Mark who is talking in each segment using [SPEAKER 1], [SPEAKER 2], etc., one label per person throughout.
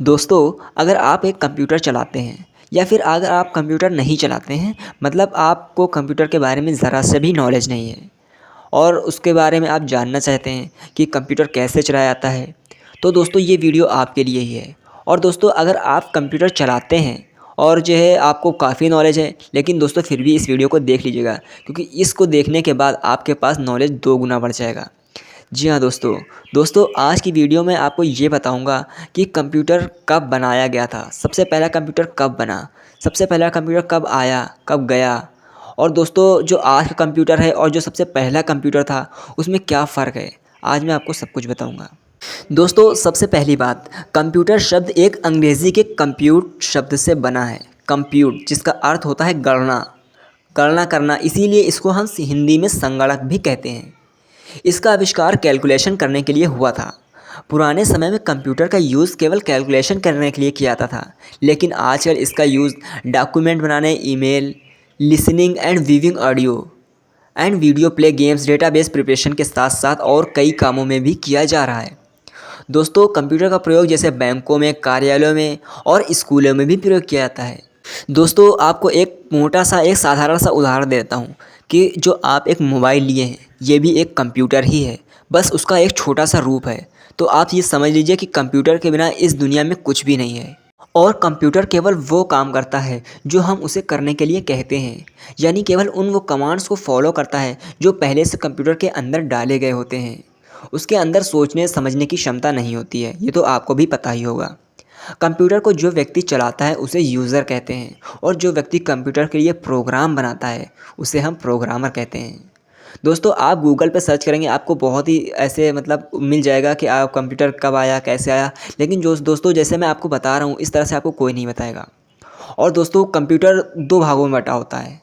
[SPEAKER 1] दोस्तों, अगर आप एक कंप्यूटर चलाते हैं या फिर अगर आप कंप्यूटर नहीं चलाते हैं, मतलब आपको कंप्यूटर के बारे में ज़रा से भी नॉलेज नहीं है और उसके बारे में आप जानना चाहते हैं कि कंप्यूटर कैसे चलाया जाता है, तो दोस्तों ये वीडियो आपके लिए ही है। और दोस्तों, अगर आप कंप्यूटर चलाते हैं और जो है आपको काफ़ी नॉलेज है, लेकिन दोस्तों फिर भी इस वीडियो को देख लीजिएगा, क्योंकि इसको देखने के बाद आपके पास नॉलेज 2 गुना बढ़ जाएगा। जी हाँ दोस्तों, आज की वीडियो में आपको ये बताऊंगा कि कंप्यूटर कब बनाया गया था, सबसे पहला कंप्यूटर कब बना, सबसे पहला कंप्यूटर कब आया, कब गया, और दोस्तों जो आज का कंप्यूटर है और जो सबसे पहला कंप्यूटर था उसमें क्या फ़र्क है, आज मैं आपको सब कुछ बताऊंगा। दोस्तों, सबसे पहली बात, कंप्यूटर शब्द एक अंग्रेज़ी के कंप्यूट शब्द से बना है। कंप्यूट जिसका अर्थ होता है गणना, गणना करना, इसीलिए इसको हम हिंदी में संगणक भी कहते हैं। इसका आविष्कार कैलकुलेशन करने के लिए हुआ था। पुराने समय में कंप्यूटर का यूज़ केवल कैलकुलेशन करने के लिए किया जाता था, लेकिन आजकल इसका यूज़ डॉक्यूमेंट बनाने, email, listening and viewing audio and video play, games, database preparation के साथ साथ और कई कामों में भी किया जा रहा है। दोस्तों, कंप्यूटर का प्रयोग जैसे बैंकों में, कार्यालयों में और स्कूलों में भी प्रयोग किया जाता है। दोस्तों, आपको एक मोटा सा एक साधारण सा उदाहरण देता हूँ कि जो आप एक मोबाइल लिए हैं, ये भी एक कंप्यूटर ही है, बस उसका एक छोटा सा रूप है। तो आप ये समझ लीजिए कि कंप्यूटर के बिना इस दुनिया में कुछ भी नहीं है। और कंप्यूटर केवल वो काम करता है जो हम उसे करने के लिए कहते हैं, यानी केवल वो कमांड्स को फॉलो करता है जो पहले से कंप्यूटर के अंदर डाले गए होते हैं। उसके अंदर सोचने समझने की क्षमता नहीं होती है, ये तो आपको भी पता ही होगा। कंप्यूटर को जो व्यक्ति चलाता है उसे यूज़र कहते हैं, और जो व्यक्ति कंप्यूटर के लिए प्रोग्राम बनाता है उसे हम प्रोग्रामर कहते हैं। दोस्तों, आप गूगल पे सर्च करेंगे, आपको बहुत ही ऐसे मतलब मिल जाएगा कि आप कंप्यूटर कब आया, कैसे आया, लेकिन जो दोस्तों जैसे मैं आपको बता रहा हूँ इस तरह से आपको कोई नहीं बताएगा। और दोस्तों, कंप्यूटर 2 भागों में बँटा होता है,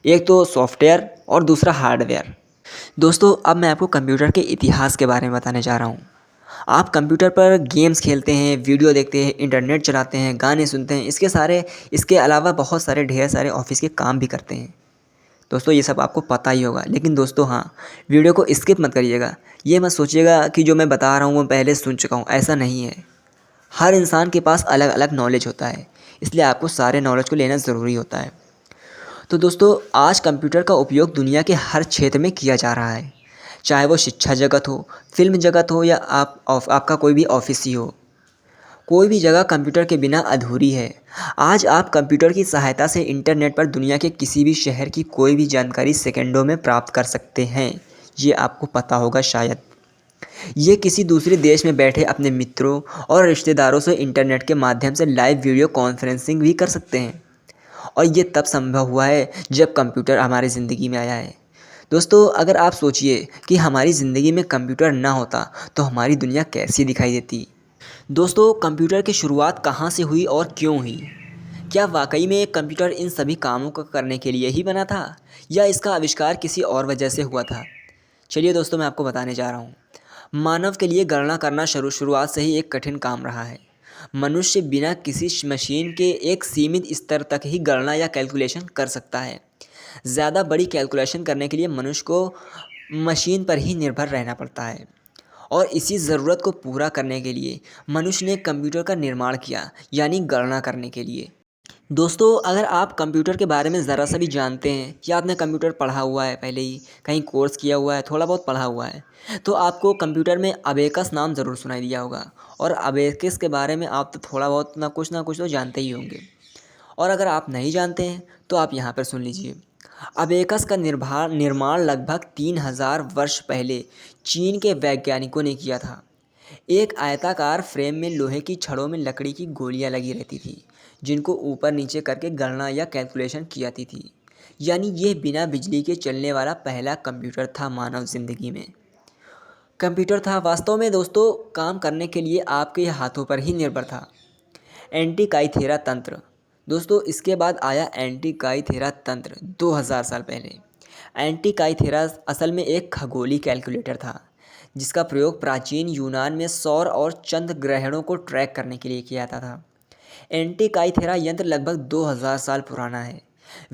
[SPEAKER 1] एक तो सॉफ्टवेयर और दूसरा हार्डवेयर। दोस्तों, अब मैं आपको कंप्यूटर के इतिहास के बारे में बताने जा रहा हूँ। आप कंप्यूटर पर गेम्स खेलते हैं, वीडियो देखते हैं, इंटरनेट चलाते हैं, गाने सुनते हैं, इसके अलावा बहुत सारे ढेर सारे ऑफ़िस के काम भी करते हैं। दोस्तों, ये सब आपको पता ही होगा, लेकिन दोस्तों हाँ, वीडियो को स्किप मत करिएगा। ये मत सोचिएगा कि जो मैं बता रहा हूँ वो पहले सुन चुका हूँ, ऐसा नहीं है। हर इंसान के पास अलग अलग नॉलेज होता है, इसलिए आपको सारे नॉलेज को लेना ज़रूरी होता है। तो दोस्तों, आज कंप्यूटर का उपयोग दुनिया के हर क्षेत्र में किया जा रहा है, चाहे वो शिक्षा जगत हो, फिल्म जगत हो, या आपका कोई भी ऑफिस ही हो। कोई भी जगह कंप्यूटर के बिना अधूरी है। आज आप कंप्यूटर की सहायता से इंटरनेट पर दुनिया के किसी भी शहर की कोई भी जानकारी सेकंडों में प्राप्त कर सकते हैं। ये आपको पता होगा शायद। ये किसी दूसरे देश में बैठे अपने मित्रों और रिश्तेदारों से इंटरनेट के माध्यम से लाइव वीडियो कॉन्फ्रेंसिंग भी कर सकते हैं। और ये तब संभव हुआ है जब कंप्यूटर हमारी ज़िंदगी में आया है। दोस्तों, अगर आप सोचिए कि हमारी ज़िंदगी में कंप्यूटर ना होता तो हमारी दुनिया कैसी दिखाई देती। दोस्तों, कंप्यूटर की शुरुआत कहाँ से हुई और क्यों हुई? क्या वाकई में कंप्यूटर इन सभी कामों को करने के लिए ही बना था, या इसका आविष्कार किसी और वजह से हुआ था? चलिए दोस्तों, मैं आपको बताने जा रहा हूँ। मानव के लिए गणना करना शुरुआत से ही एक कठिन काम रहा है। मनुष्य बिना किसी मशीन के एक सीमित स्तर तक ही गणना या कैलकुलेशन कर सकता है। ज़्यादा बड़ी कैलकुलेशन करने के लिए मनुष्य को मशीन पर ही निर्भर रहना पड़ता है, और इसी ज़रूरत को पूरा करने के लिए मनुष्य ने कंप्यूटर का निर्माण किया, यानी गणना करने के लिए। दोस्तों, अगर आप कंप्यूटर के बारे में ज़रा सा भी जानते हैं या आपने कंप्यूटर पढ़ा हुआ है, पहले ही कहीं कोर्स किया हुआ है, थोड़ा बहुत पढ़ा हुआ है, तो आपको कंप्यूटर में अबेकस नाम ज़रूर सुनाई दिया होगा। और अबेकस के बारे में आप तो थोड़ा बहुत ना कुछ तो जानते ही होंगे। और अगर आप नहीं जानते हैं तो आप यहाँ पर सुन लीजिए। अबेकस का निर्माण लगभग 3000 वर्ष पहले चीन के वैज्ञानिकों ने किया था। एक आयताकार फ्रेम में लोहे की छड़ों में लकड़ी की गोलियां लगी रहती थी, जिनको ऊपर नीचे करके गणना या कैलकुलेशन की जाती थी। यानी यह बिना बिजली के चलने वाला पहला कंप्यूटर था मानव जिंदगी में। कंप्यूटर था वास्तव में दोस्तों, काम करने के लिए आपके हाथों पर ही निर्भर था। एंटीकाईथेरा तंत्र। दोस्तों, इसके बाद आया एंटीकाईथेरा तंत्र 2000 साल पहले। एंटीकाईथेरा असल में एक खगोलीय कैलकुलेटर था, जिसका प्रयोग प्राचीन यूनान में सौर और चंद्र ग्रहणों को ट्रैक करने के लिए किया जाता था। एंटीकाईथेरा यंत्र लगभग 2000 साल पुराना है।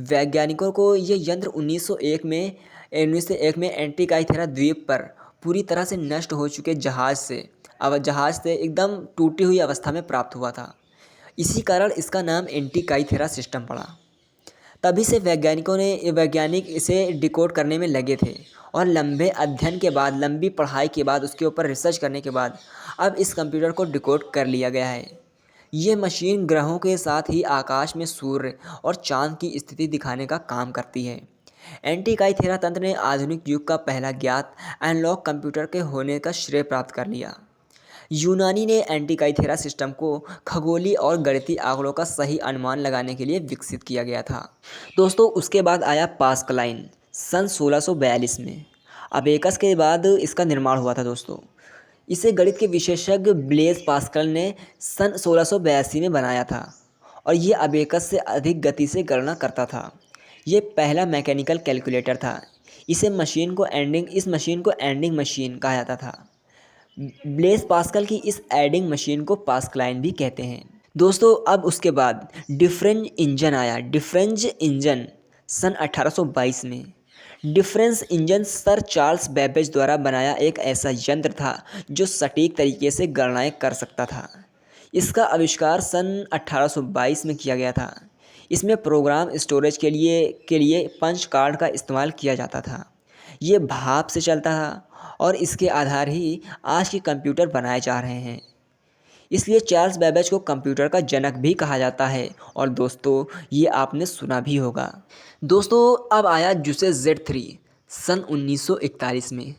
[SPEAKER 1] वैज्ञानिकों को यह यंत्र 1901 में एंटीकाईथेरा द्वीप पर पूरी तरह से नष्ट हो चुके जहाज़ से जहाज़ से एकदम टूटी हुई अवस्था में प्राप्त हुआ था। इसी कारण इसका नाम एंटिकाईथेरा सिस्टम पड़ा। तभी से वैज्ञानिक इसे डिकोड करने में लगे थे और लंबे अध्ययन के बाद, लंबी पढ़ाई के बाद, उसके ऊपर रिसर्च करने के बाद अब इस कंप्यूटर को डिकोड कर लिया गया है। ये मशीन ग्रहों के साथ ही आकाश में सूर्य और चांद की स्थिति दिखाने का काम करती है। एंटिकाईथेरा तंत्र ने आधुनिक युग का पहला ज्ञात एनालॉग कंप्यूटर के होने का श्रेय प्राप्त कर लिया। यूनानी ने एंटिकाईथेरा सिस्टम को खगोलीय और गणितीय आंकड़ों का सही अनुमान लगाने के लिए विकसित किया गया था। दोस्तों उसके बाद आया पास्कलाइन सन 1642 में। अबेकस के बाद इसका निर्माण हुआ था दोस्तों। इसे गणित के विशेषज्ञ ब्लेज पास्कल ने सन 1682 में बनाया था और ये अबेकस से अधिक गति से गणना करता था। ये पहला मैकेनिकल कैलकुलेटर था। इस मशीन को एंडिंग मशीन कहा जाता था। ब्लेज पास्कल की इस एडिंग मशीन को पास्कलाइन भी कहते हैं। दोस्तों अब उसके बाद डिफरेंस इंजन आया। डिफरेंस इंजन सन 1822 में। Difference engine sir Charles Babbage द्वारा बनाया एक ऐसा यंत्र था जो सटीक तरीके से गणनाएं कर सकता था। इसका आविष्कार सन 1822 में किया गया था। इसमें प्रोग्राम स्टोरेज के लिए पंच कार्ड का इस्तेमाल किया जाता था। ये भाप से चलता था और इसके आधार ही आज के कंप्यूटर बनाए जा रहे हैं। इसलिए चार्ल्स बेबेज को कंप्यूटर का जनक भी कहा जाता है और दोस्तों ये आपने सुना भी होगा। दोस्तों अब आया जुसे Z3 सन 1941 में।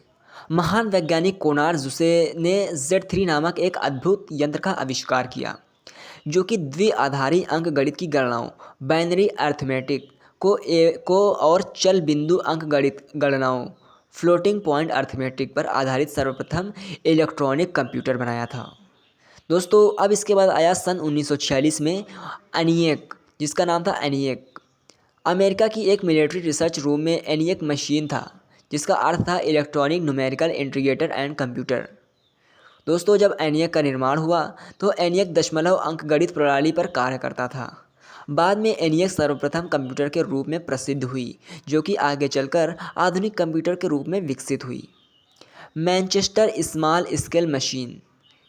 [SPEAKER 1] महान वैज्ञानिक कोनार जुसे ने Z3 नामक एक अद्भुत यंत्र का आविष्कार किया जो कि द्विआधारी अंकगणित की गणनाओं, बाइनरी अर्थमेटिक को और चल बिंदु अंकगणित गणनाओं, फ्लोटिंग पॉइंट अर्थमेटिक पर आधारित सर्वप्रथम इलेक्ट्रॉनिक कंप्यूटर बनाया था। दोस्तों अब इसके बाद आया सन 1946 में एनिएक, जिसका नाम था एनिएक। अमेरिका की एक मिलिट्री रिसर्च रूम में एनिएक मशीन था जिसका अर्थ था electronic numerical integrator and computer. दोस्तों जब एनिएक का निर्माण हुआ तो एनिएक दशमलव अंकगणित प्रणाली पर कार्य करता था। बाद में एनिएक सर्वप्रथम कंप्यूटर के रूप में प्रसिद्ध हुई जो कि आगे चलकर आधुनिक कंप्यूटर के रूप में विकसित हुई। Manchester small scale machine.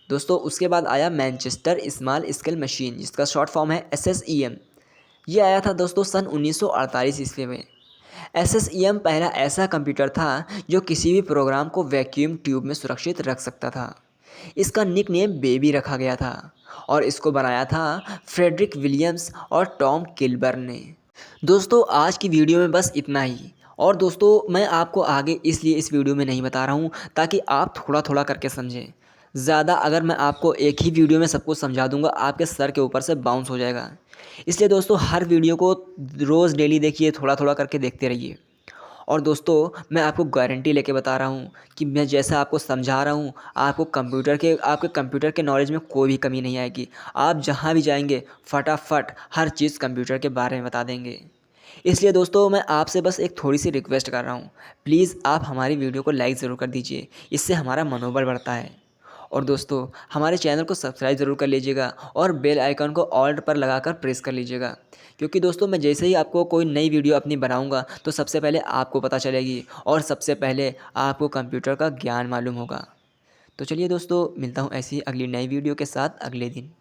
[SPEAKER 1] दोस्तों उसके बाद आया मैनचेस्टर स्मॉल स्केल मशीन जिसका शॉर्ट फॉर्म है SSEM। ये आया था दोस्तों सन 1948 ईस्वी में। SSEM पहला ऐसा कंप्यूटर था जो किसी भी प्रोग्राम को वैक्यूम ट्यूब में सुरक्षित रख सकता था। इसका निक नेम बेबी रखा गया था और इसको बनाया था फ्रेडरिक विलियम्स और टॉम किलबर्न ने। दोस्तों आज की वीडियो में बस इतना ही। और दोस्तों मैं आपको आगे इसलिए इस वीडियो में नहीं बता रहा हूँ ताकि आप थोड़ा थोड़ा करके समझें। ज़्यादा अगर मैं आपको एक ही वीडियो में सब कुछ समझा दूंगा आपके सर के ऊपर से बाउंस हो जाएगा। इसलिए दोस्तों हर वीडियो को रोज़ डेली देखिए, थोड़ा थोड़ा करके देखते रहिए। और दोस्तों मैं आपको गारंटी लेके बता रहा हूँ कि मैं जैसा आपको समझा रहा हूँ आपके कंप्यूटर के नॉलेज में कोई भी कमी नहीं आएगी। आप जहाँ भी जाएंगे फटाफट हर चीज़ कंप्यूटर के बारे में बता देंगे। इसलिए दोस्तों मैं आपसे बस एक थोड़ी सी रिक्वेस्ट कर रहा हूँ, प्लीज़ आप हमारी वीडियो को लाइक ज़रूर कर दीजिए, इससे हमारा मनोबल बढ़ता है। और दोस्तों हमारे चैनल को सब्सक्राइब ज़रूर कर लीजिएगा और बेल आइकन को ऑल पर लगाकर प्रेस कर लीजिएगा, क्योंकि दोस्तों मैं जैसे ही आपको कोई नई वीडियो अपनी बनाऊंगा तो सबसे पहले आपको पता चलेगी और सबसे पहले आपको कंप्यूटर का ज्ञान मालूम होगा। तो चलिए दोस्तों मिलता हूँ ऐसी अगली नई वीडियो के साथ अगले दिन।